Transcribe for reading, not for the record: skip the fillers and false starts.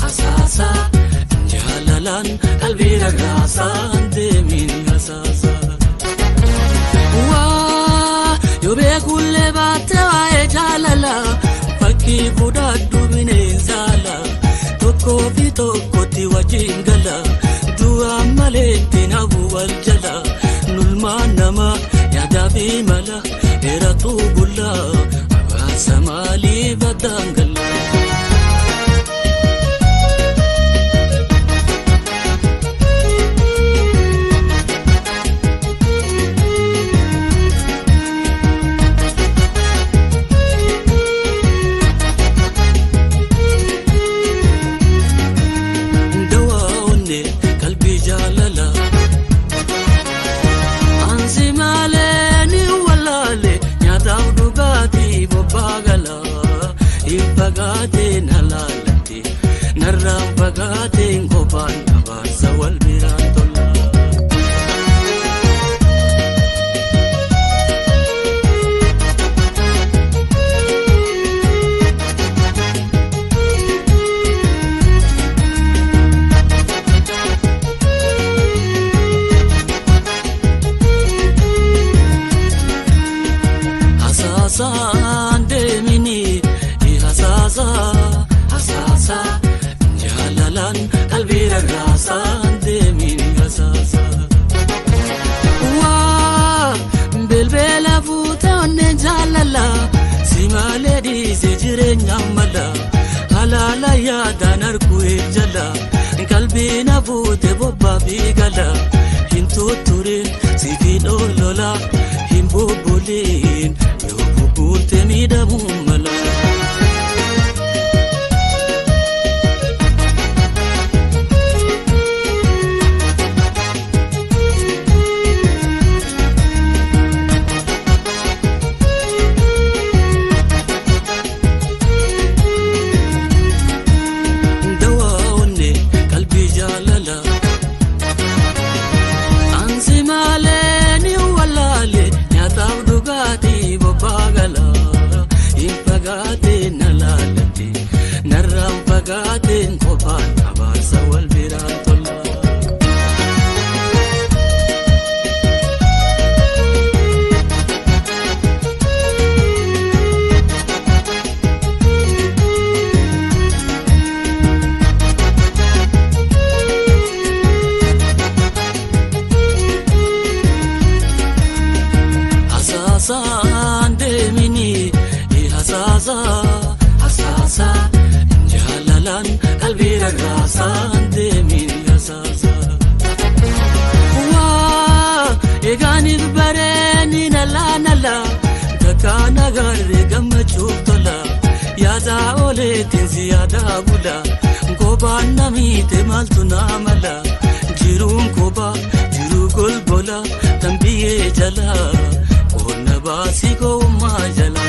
Hasasa jalalan qalbi ragaasan deemin hasasa waa yoo beekulee baate waa'ee jalala fakkii fudhadhu bineensala tokko fi tokkotti wajjin gala du'a malee tinabu wal jala nulmaan nama yaada fi mala dheeratu bulla abaasa maalii baddaan gala. Fagaate nalalati narra fagaate ngobaan abaasa wal biraan tola. Hasasa demini hasasa jalalan qalbi ragaasan deemin hasasa waa belbela fuute onne jalala simalee dhiise jireenya mala halaala yaadaan arguu jala qalbiin fuute bobbaa fi gala hin tutturin sifiin olola hin bubbuliin yoo bubbulte miidhamuu mala. Fagaate ngobaan abaasa wal biraan tola. Hasasa demini hasasa qalbi ragaasan deemin hasasa waa eeganiif bareeni nala takkaan agarre gammachuuf tola yaada ooleetiin siyaada bula gobaan namiite maaltu naamala jiruun kophaa jiruu golbola tambiyyee jala qonna baasii gowwummaa jala.